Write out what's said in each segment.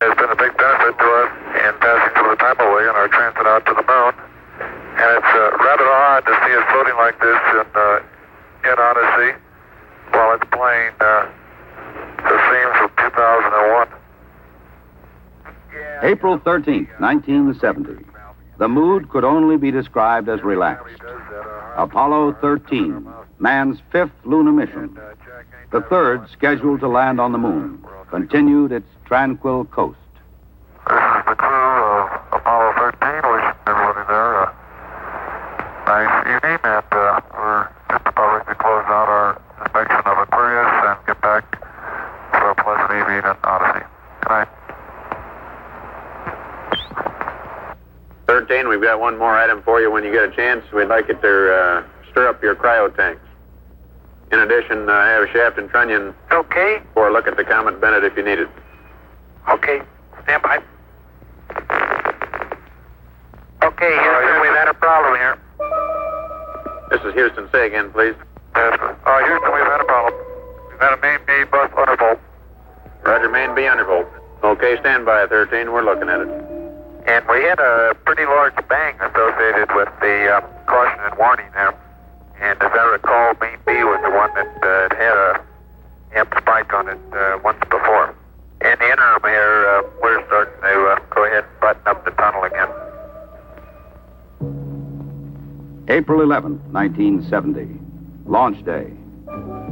It's been a big benefit to us in passing through the Timeway and our transit out to the moon. And it's rather odd to see it floating like this in Odyssey while it's playing the scenes of 2001. April 13th, 1970. The mood could only be described as relaxed. Apollo 13, man's fifth lunar mission. The third, scheduled to land on the moon, continued its tranquil coast. This is the crew of Apollo 13, wishing everybody there a nice evening, and we're just about ready to close out our inspection of Aquarius and get back to a pleasant evening in Odyssey. Good night. 13, we've got one more item for you when you get a chance. We'd like you to stir up your cryo tanks. In addition, I have Shaft and Trunnion Okay. for a look at the Comet Bennett if you need it. Okay. Stand by. Okay, Houston, we've had a problem here. This is Houston. Say again, please. Houston, we've had a problem. We've had a main B bus undervolt. Roger, main B undervolt. Okay, stand by at 13. We're looking at it. And we had a pretty large bang associated with the caution and warning there. And as I recall, main B was the one that had a amp spike on it once before. In the interim here, we're starting to go ahead and button up the tunnel again. April 11th, 1970. Launch day.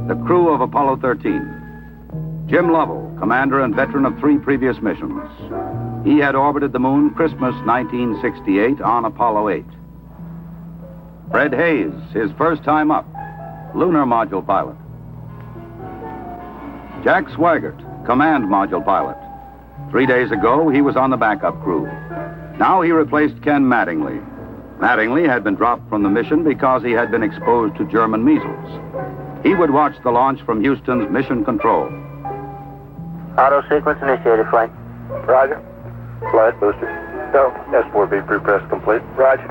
The crew of Apollo 13. Jim Lovell, commander and veteran of 3 previous missions. He had orbited the moon Christmas 1968 on Apollo 8. Fred Hayes, his first time up, lunar module pilot. Jack Swigert, command module pilot. 3 days ago, he was on the backup crew. Now he replaced Ken Mattingly. Mattingly had been dropped from the mission because he had been exposed to German measles. He would watch the launch from Houston's mission control. Auto sequence initiated, flight. Roger. Flight booster. Go. S4B pre-press complete. Roger.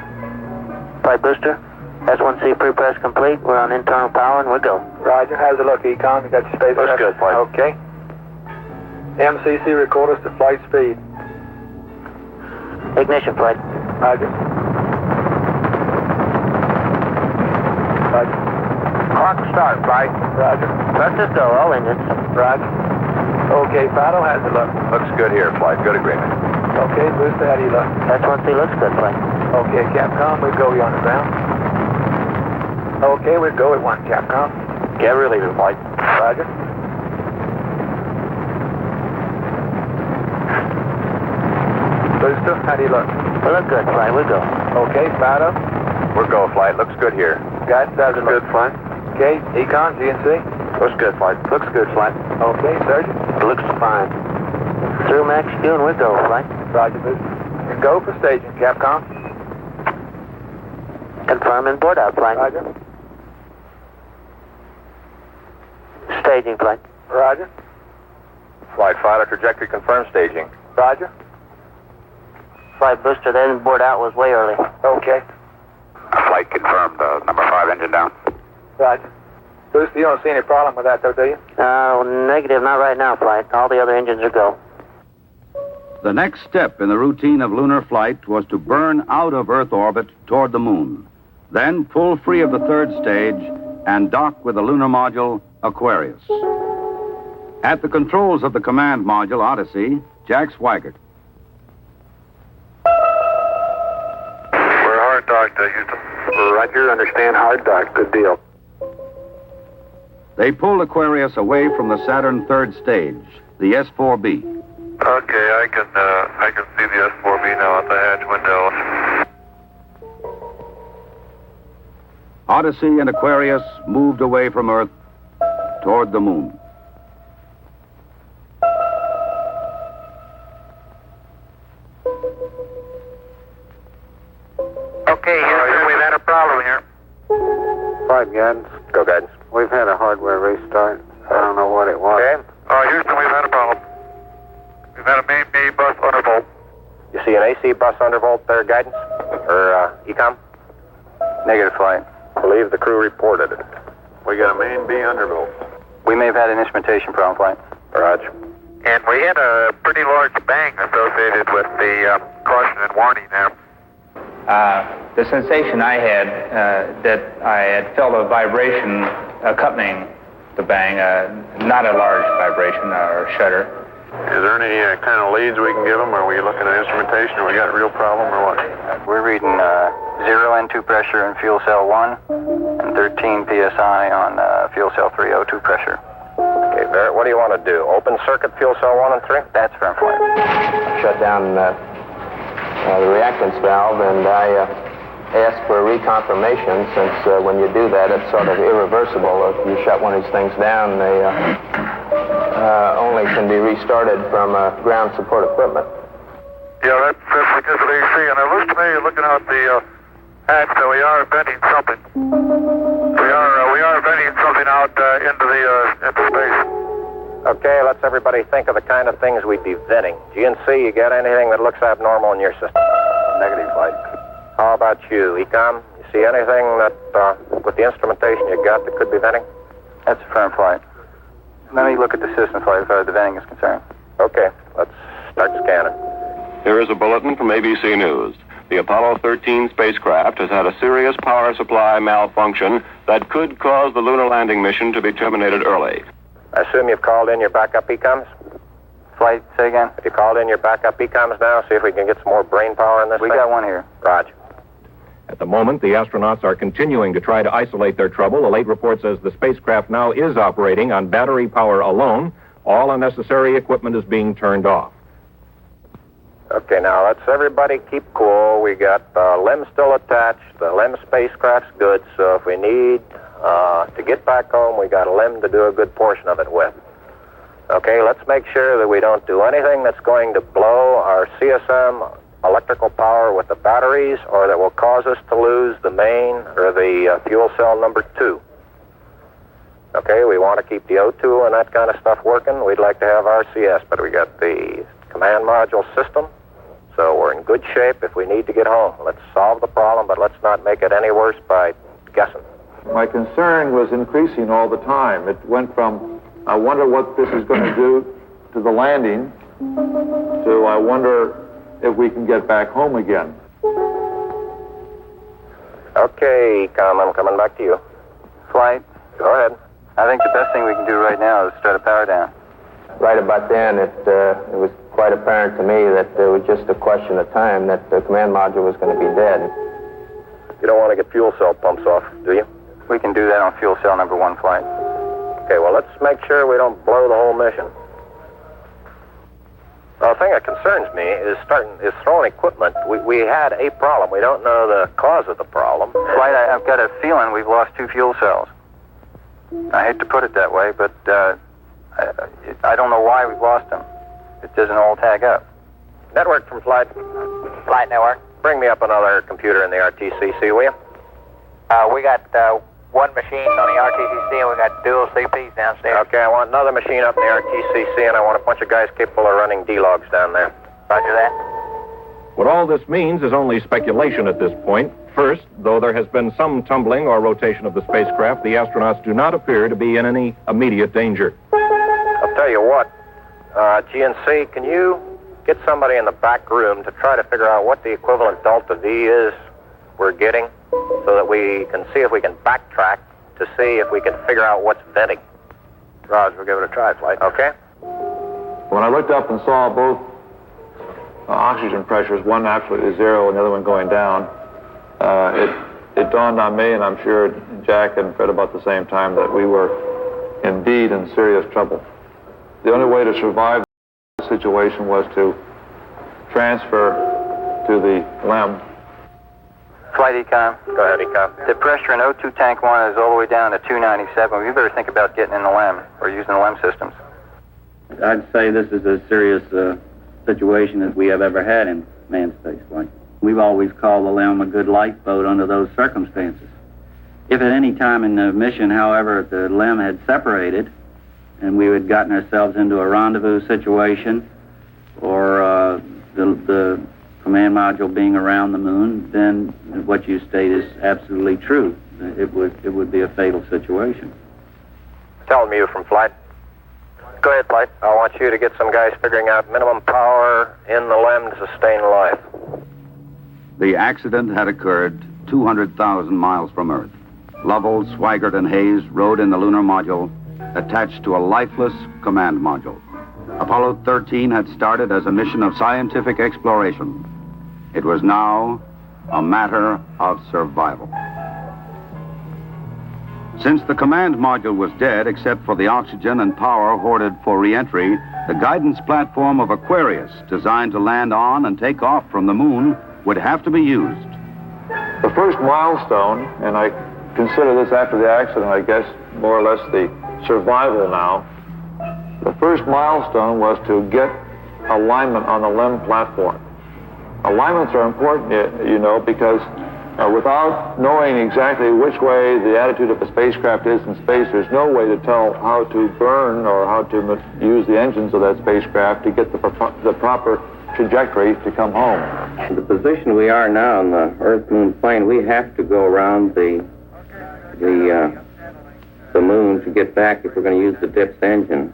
Flight booster. S1C pre-press complete. We're on internal power and we're go. Roger. How's it look, Econ? You got your space? Looks good, flight. Okay. MCC record us to flight speed. Ignition, flight. Roger. Roger. Clock start, flight. Roger. Thrusters go, all engines. Roger. Okay, Fido, how's it look? Looks good here, flight. Good agreement. Okay, Booster, how do you look? S1C looks good, flight. Okay, Capcom, we go you on the ground. Okay, we go at 1, Capcom. Get relieving, flight. Roger. Booster, how do you look? We look good, flight. We go. Okay, Fido. We're go, flight. Looks good here. Guys, how's it look? Good, flight. Okay, Econ, GNC. Looks good, flight. Looks good, flight. Okay, Sergeant. Looks fine. Through max Q and we go, flight. Roger, Booster. And go for staging, Capcom. Confirm and board out, flight. Roger. Staging, flight. Roger. Flight fighter trajectory confirmed staging. Roger. Flight booster, then board out was way early. Okay. Flight confirmed. Number 5 engine down. Roger. Booster, you don't see any problem with that, though, do you? Negative, not right now, flight. All the other engines are go. The next step in the routine of lunar flight was to burn out of Earth orbit toward the moon, then pull free of the third stage and dock with the lunar module Aquarius. At the controls of the command module Odyssey, Jack Swigert. We're hard docked, Houston. Roger, understand hard dock. Good deal. They pulled Aquarius away from the Saturn third stage, the S4B. Okay, I can see the S4B now at the hatch window. Odyssey and Aquarius moved away from Earth toward the moon. Okay, Houston, we've had a problem here. 5 guidance. Go guidance. We've had a hardware restart. I don't know what it was. Okay. Houston, we've had a problem. We've had a main B bus undervolt. You see an AC bus undervolt there, guidance? Or ECOM? Negative, flight. Believe the crew reported it. We got a main B undervolt. We may have had an instrumentation problem, flight. Roger. And we had a pretty large bang associated with the caution and warning there. The sensation I had, that I had felt a vibration accompanying the bang, not a large vibration or shudder. Is there any kind of leads we can give them? Are we looking at instrumentation? Or we got a real problem or what? We're reading 0 N2 pressure in fuel cell 1 and 13 PSI on fuel cell 3 O2 pressure. Okay, Barrett, what do you want to do? Open circuit fuel cell 1 and 3? That's firm flight. Shut down the reactance valve, and I asked for a reconfirmation, since when you do that, it's sort of irreversible. If you shut one of these things down, they only can be restarted from ground support equipment. Yeah, that's because of AC. And it looks to me, looking out the hatch, that we are venting something. We are venting something out into space. Okay, let's everybody think of the kind of things we'd be venting. GNC, you got anything that looks abnormal in your system? Negative, Flight. How about you, Ecom? You see anything that, with the instrumentation you got, that could be venting? That's a firm flight. Let me look at the system flight as far as the venting is concerned. Okay, let's start scanning. Here is a bulletin from ABC News. The Apollo 13 spacecraft has had a serious power supply malfunction that could cause the lunar landing mission to be terminated early. I assume you've called in your backup ECOMs? Flight, say again? Have you called in your backup ECOMs now? See if we can get some more brain power in this thing? We got one here. Roger. At the moment, the astronauts are continuing to try to isolate their trouble. A late report says the spacecraft now is operating on battery power alone. All unnecessary equipment is being turned off. Okay, now let's everybody keep cool. We got the LEM still attached. The LEM spacecraft's good, so if we need to get back home, we got a LEM to do a good portion of it with. Okay, let's make sure that we don't do anything that's going to blow our CSM electrical power with the batteries, or that will cause us to lose the main or the fuel cell number 2. Okay, we want to keep the O2 and that kind of stuff working. We'd like to have RCS, but we got the command module system, so we're in good shape if we need to get home. Let's solve the problem, but let's not make it any worse by guessing. My concern was increasing all the time. It went from, I wonder what this is going to do to the landing, to I wonder if we can get back home again. Okay, I'm coming back to you. Flight. Go ahead. I think the best thing we can do right now is start a power down. Right about then, it was quite apparent to me that it was just a question of time that the command module was going to be dead. You don't want to get fuel cell pumps off, do you? We can do that on fuel cell number 1 flight. Okay, well, let's make sure we don't blow the whole mission. The thing that concerns me is throwing equipment. We had a problem. We don't know the cause of the problem. Flight, I've got a feeling we've lost 2 fuel cells. I hate to put it that way, but I don't know why we've lost them. It doesn't all tag up. Network from Flight. Flight network. Bring me up another computer in the RTCC, will you? We got one machine on the RTCC, and we got dual CPs downstairs. Okay, I want another machine up in the RTCC, and I want a bunch of guys capable of running D-logs down there. Roger that. What all this means is only speculation at this point. First, though there has been some tumbling or rotation of the spacecraft, the astronauts do not appear to be in any immediate danger. I'll tell you what, GNC, can you get somebody in the back room to try to figure out what the equivalent delta V is we're getting, so that we can see if we can backtrack to see if we can figure out what's venting. Raj, we'll give it a try, Flight. Okay? When I looked up and saw both oxygen pressures, one absolutely 0 and the other one going down, it dawned on me, and I'm sure Jack and Fred about the same time, that we were indeed in serious trouble. The only way to survive the situation was to transfer to the LEM. Flight Econ. Go ahead, Econ. The pressure in O2 tank 1 is all the way down to 297. We better think about getting in the LEM or using the LEM systems. I'd say this is as serious a situation as we have ever had in manned spaceflight. We've always called the LEM a good lifeboat under those circumstances. If at any time in the mission, however, the LEM had separated and we had gotten ourselves into a rendezvous situation, or the command module being around the moon, then what you state is absolutely true. It would be a fatal situation. Tell me you from Flight. Go ahead, Flight. I want you to get some guys figuring out minimum power in the LEM to sustain life. The accident had occurred 200,000 miles from Earth. Lovell, Swigert, and Hayes rode in the lunar module attached to a lifeless command module. Apollo 13 had started as a mission of scientific exploration. It was now a matter of survival. Since the command module was dead, except for the oxygen and power hoarded for re-entry, the guidance platform of Aquarius, designed to land on and take off from the moon, would have to be used. The first milestone, and I consider this after the accident, I guess, more or less the survival now. The first milestone was to get alignment on the LEM platform. Alignments are important, you know, because without knowing exactly which way the attitude of the spacecraft is in space, there's no way to tell how to burn or how to use the engines of that spacecraft to get the proper trajectory to come home. In the position we are now on the Earth-Moon plane, we have to go around the moon to get back if we're going to use the DIPS engine.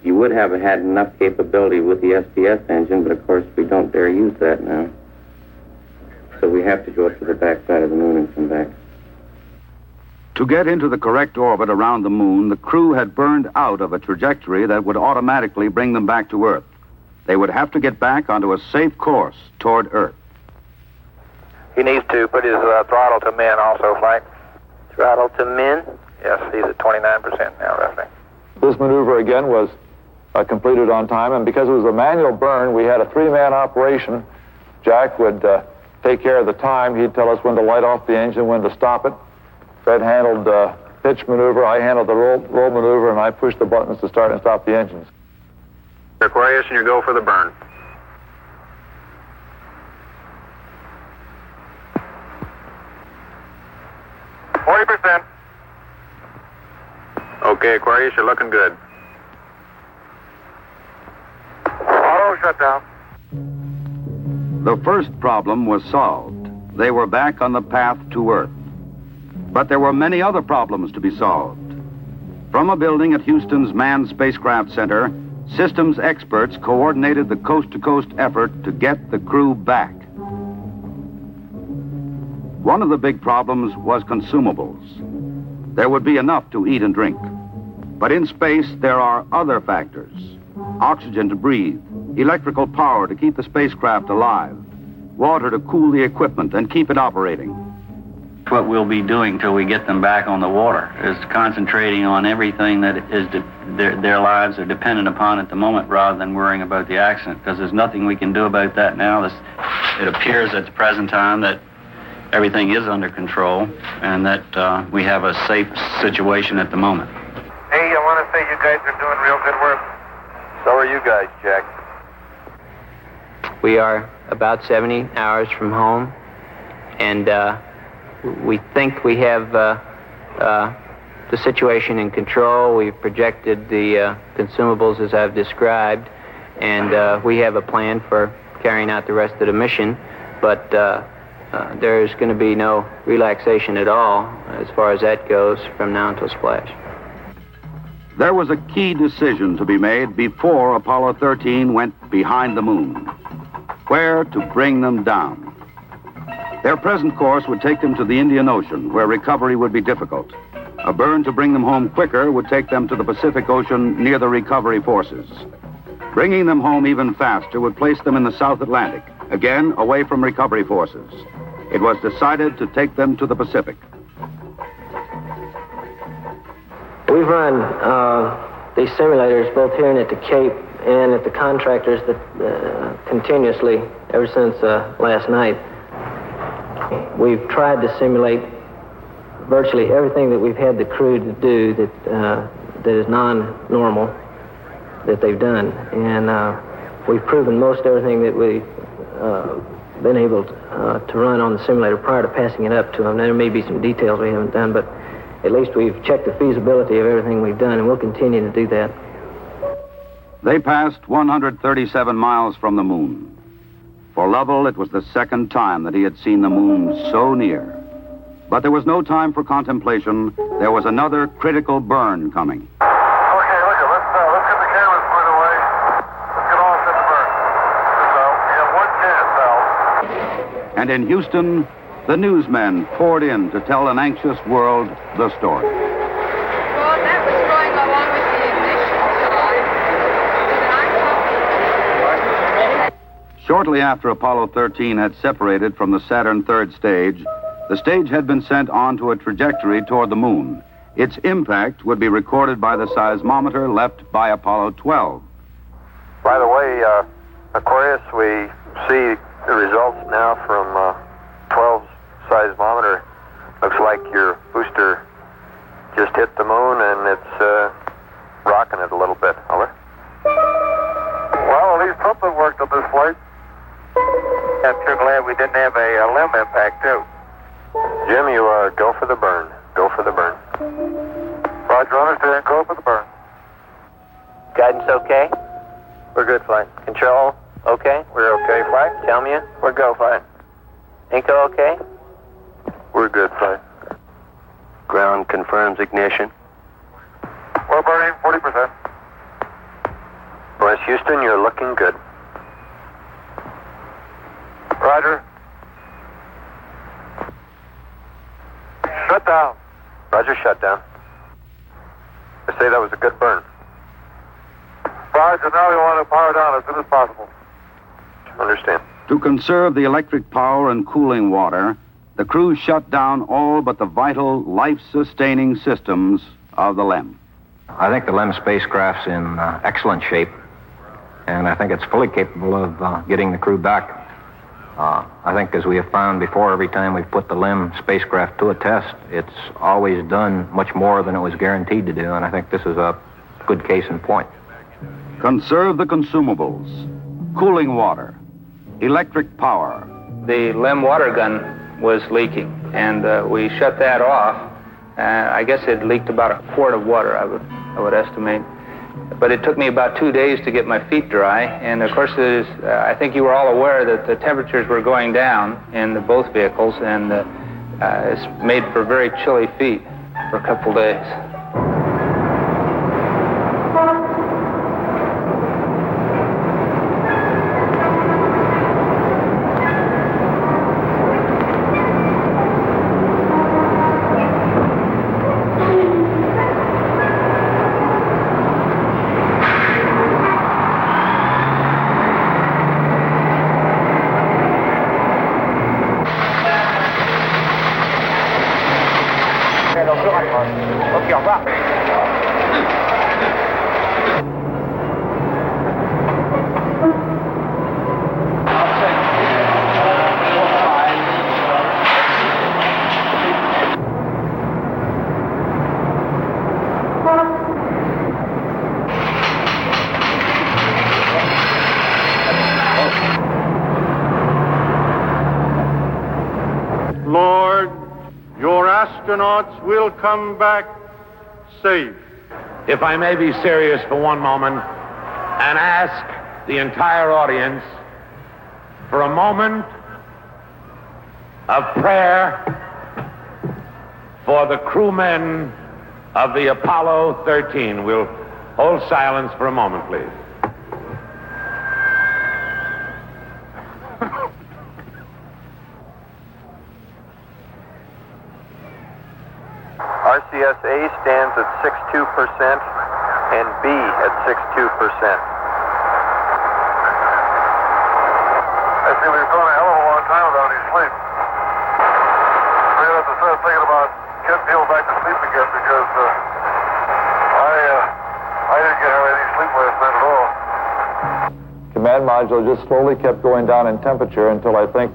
You would have had enough capability with the SDS engine, but of course we don't dare use that now. So we have to go up to the backside of the moon and come back. To get into the correct orbit around the moon, the crew had burned out of a trajectory that would automatically bring them back to Earth. They would have to get back onto a safe course toward Earth. He needs to put his throttle to min also, Flight. Throttle to min? Yes, he's at 29% now, roughly. This maneuver, again, was completed on time, and because it was a manual burn, we had a three-man operation. Jack would take care of the time. He'd tell us when to light off the engine, when to stop it. Fred handled pitch maneuver, I handled the roll maneuver, and I pushed the buttons to start and stop the engines. Aquarius, and you go for the burn. Okay, Aquarius, you're looking good. Auto shutdown. The first problem was solved. They were back on the path to Earth. But there were many other problems to be solved. From a building at Houston's Manned Spacecraft Center, systems experts coordinated the coast-to-coast effort to get the crew back. One of the big problems was consumables. There would be enough to eat and drink. But in space, there are other factors. Oxygen to breathe, electrical power to keep the spacecraft alive, water to cool the equipment and keep it operating. What we'll be doing till we get them back on the water is concentrating on everything that is their lives are dependent upon at the moment, rather than worrying about the accident, because there's nothing we can do about that now. It appears at the present time that everything is under control and that we have a safe situation at the moment. Hey, I want to say you guys are doing real good work. So are you guys, Jack. We are about 70 hours from home, and we think we have the situation in control. We've projected the consumables as I've described, and we have a plan for carrying out the rest of the mission, but there's going to be no relaxation at all as far as that goes from now until splash. There was a key decision to be made before Apollo 13 went behind the moon. Where to bring them down. Their present course would take them to the Indian Ocean, where recovery would be difficult. A burn to bring them home quicker would take them to the Pacific Ocean near the recovery forces. Bringing them home even faster would place them in the South Atlantic, again away from recovery forces. It was decided to take them to the Pacific. We've run these simulators both here and at the Cape and at the contractors that continuously ever since last night. We've tried to simulate virtually everything that we've had the crew to do that is non-normal that they've done, and we've proven most everything that we've been able to run on the simulator prior to passing it up to them. There may be some details we haven't done, but at least we've checked the feasibility of everything we've done, and we'll continue to do that. They passed 137 miles from the moon. For Lovell, it was the second time that he had seen the moon so near. But there was no time for contemplation. There was another critical burn coming. Okay, let's get the And in Houston, the newsmen poured in to tell an anxious world the story. Well, that was going along with the ignition side. Shortly after Apollo 13 had separated from the Saturn third stage, the stage had been sent on to a trajectory toward the moon. Its impact would be recorded by the seismometer left by Apollo 12. By the way, Aquarius, we see the results now from 12's seismometer. Looks like your booster just hit the moon and it's rocking it a little bit. Over. Well, at least something worked on this flight. I'm sure glad we didn't have a limb impact, too. Jim, you go for the burn. Go for the burn. Roger, understand. Go for the burn. Guidance okay? We're good, flight. Control okay? We're okay, flight. Tell me we're go, flight. Inco okay? We're good, flight. Ground confirms ignition. We're burning 40%. West Houston, you're looking good. Roger. Shut down. Roger, shut down. I say that was a good burn. Roger, now we want to power down as soon as possible. Understand. To conserve the electric power and cooling water, the crew shut down all but the vital, life-sustaining systems of the LEM. I think the LEM spacecraft's in excellent shape, and I think it's fully capable of getting the crew back. I think, as we have found before, every time we've put the LEM spacecraft to a test, it's always done much more than it was guaranteed to do, and I think this is a good case in point. Conserve the consumables, cooling water, electric power. The LEM water gun was leaking, and we shut that off. I guess it leaked about a quart of water, I would estimate. But it took me about 2 days to get my feet dry, and of course, I think you were all aware that the temperatures were going down in both vehicles, and it's made for very chilly feet for a couple days. Ok, au revoir. Lord, your astronauts will come back safe. If I may be serious for one moment and ask the entire audience for a moment of prayer for the crewmen of the Apollo 13. We'll hold silence for a moment, please. RCS-A stands at 62% and B at 62%. I see we've gone a hell of a long time without any sleep. We have to start thinking about getting people back to sleep again because I didn't get any sleep last night at all. Command module just slowly kept going down in temperature until I think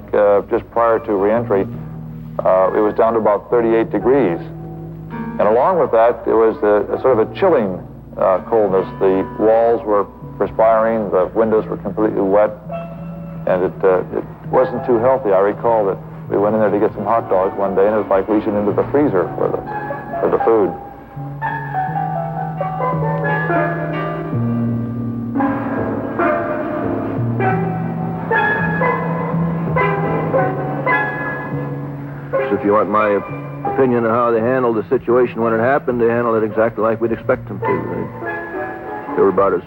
just prior to reentry, it was down to about 38 degrees. And along with that, there was a sort of a chilling coldness. The walls were perspiring, the windows were completely wet, and it wasn't too healthy. I recall that we went in there to get some hot dogs one day, and it was like reaching into the freezer for the food. So if you want my opinion of how they handled the situation when it happened, they handled it exactly like we'd expect them to. They were about as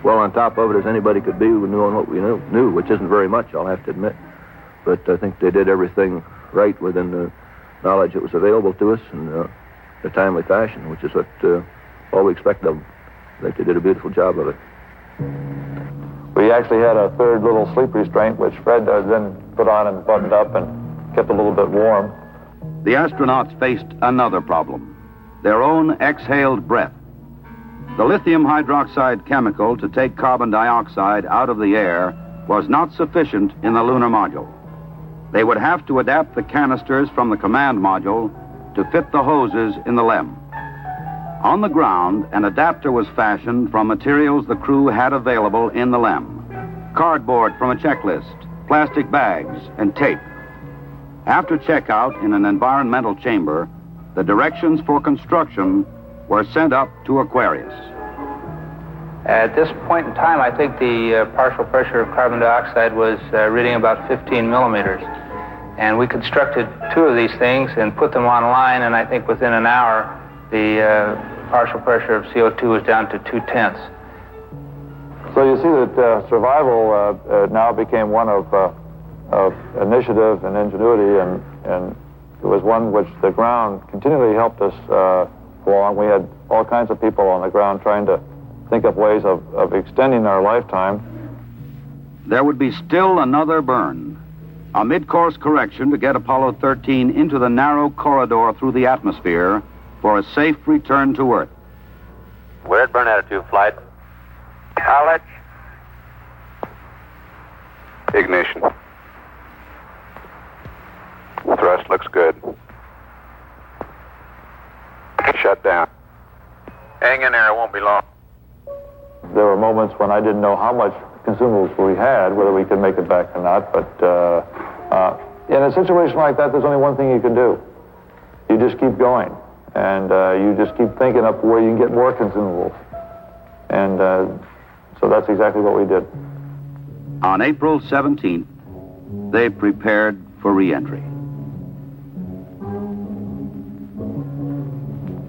well on top of it as anybody could be, knowing what we knew, which isn't very much, I'll have to admit. but I think they did everything right within the knowledge that was available to us in a timely fashion, which is what all we expected of them. I think they did a beautiful job of it. We actually had a third little sleep restraint, which Fred then put on and buttoned up and kept a little bit warm. The astronauts faced another problem, their own exhaled breath. The lithium hydroxide chemical to take carbon dioxide out of the air was not sufficient in the lunar module. They would have to adapt the canisters from the command module to fit the hoses in the LEM. On the ground, an adapter was fashioned from materials the crew had available in the LEM. Cardboard from a checklist, plastic bags, and tape. After checkout in an environmental chamber, the directions for construction were sent up to Aquarius. At this point in time, I think the partial pressure of carbon dioxide was reading about 15 millimeters. And we constructed 2 of these things and put them online, and I think within an hour, the partial pressure of CO2 was down to 2/10. So you see that survival now became one of initiative and ingenuity, and it was one which the ground continually helped us along. We had all kinds of people on the ground trying to think up ways of extending our lifetime. There would be still another burn, a mid-course correction to get Apollo 13 into the narrow corridor through the atmosphere for a safe return to Earth. We're at burn attitude, flight. Knowledge. Ignition. Thrust looks good. Shut down. Hang in there, it won't be long. There were moments when I didn't know how much consumables we had, whether we could make it back or not, but in a situation like that, there's only one thing you can do. You just keep going, and you just keep thinking up where you can get more consumables. And so that's exactly what we did. On April 17th, they prepared for re-entry.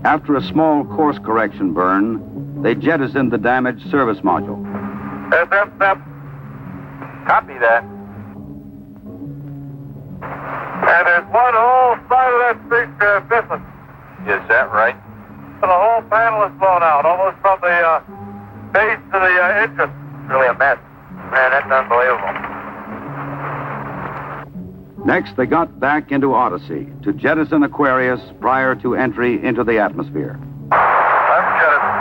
After a small course correction burn, they jettisoned the damaged service module. SF, Copy that. and there's one whole side of that spacecraft missing. Is that right? The whole panel is blown out, almost from the base to the engine. Really a mess. Man, that's unbelievable. Next, they got back into Odyssey to jettison Aquarius prior to entry into the atmosphere. Let's jettison.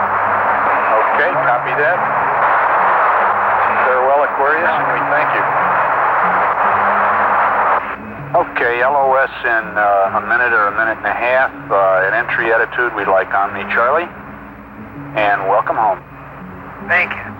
Okay, copy that. Farewell, Aquarius, and we thank you. Okay, LOS in a minute or a minute and a half. At entry attitude, we'd like Omni Charlie. And welcome home. Thank you.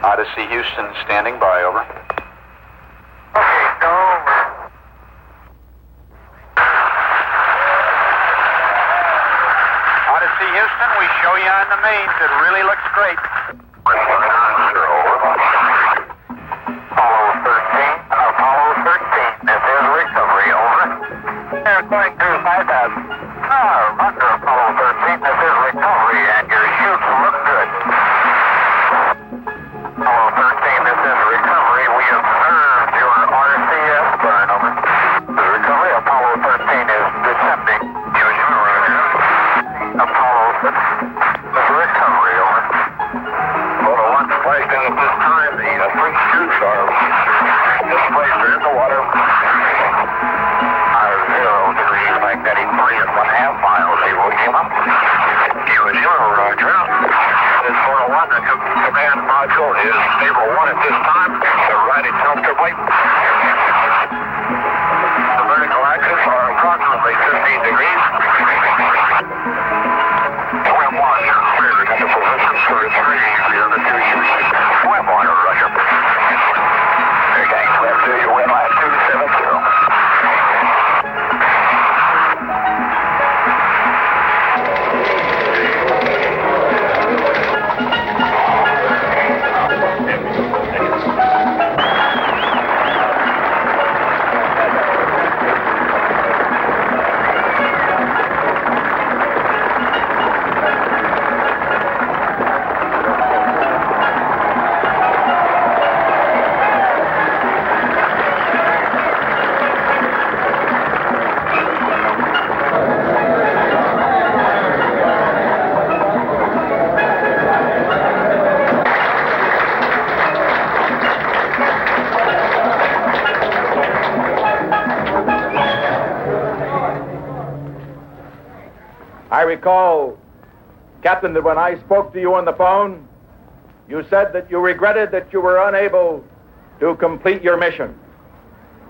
Odyssey Houston standing by, over. Okay, go over. Odyssey Houston, we show you on the mains. It really looks great. Apollo 13, this is recovery, over. They're going through 5,000. Under Apollo 13, this is recovery, and your chutes look good. Apollo 13, this is recovery. We observed your RCS burn, over. Recovery, Apollo 13 is descending. Apollo 6, this is recovery, over. Photo 1 spliced in at this time. The three chutes are displaced in the water. Our 0 degrees, magnetic 3.5 miles. Zero came up. Zero, Roger. This Photo 1, the command module is stable 1 at this time. They're riding comfortably. The vertical axis are approximately 15 degrees. Swim 1, you're clear to go. recall, Captain, that when I spoke to you on the phone, you said that you regretted that you were unable to complete your mission.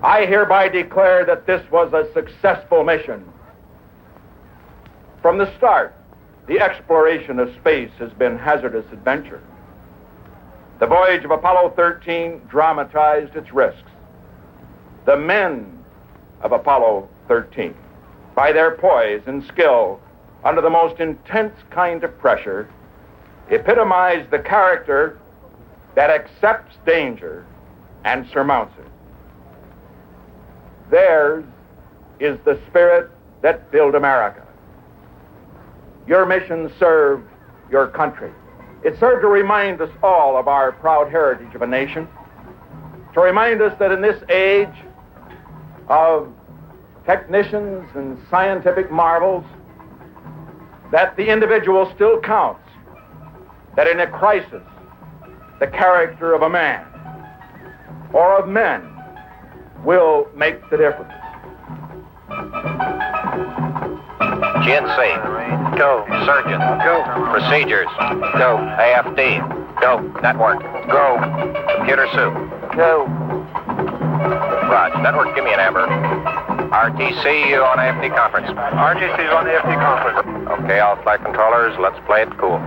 I hereby declare that this was a successful mission. From the start, the exploration of space has been hazardous adventure. The voyage of Apollo 13 dramatized its risks. The men of Apollo 13, by their poise and skill under the most intense kind of pressure, epitomized the character that accepts danger and surmounts it. Theirs is the spirit that built America. Your mission served your country. It served to remind us all of our proud heritage of a nation, to remind us that in this age of technicians and scientific marvels, that the individual still counts, that in a crisis, the character of a man or of men will make the difference. GNC. Go. Surgeon. Go. Procedures. Go. AFD. Go. Network. Go. Computer soup. Go. Raj, network, give me an amber. RTC, you on AFD conference. RTC's on the AFD conference. Okay, all flight controllers, let's play it cool.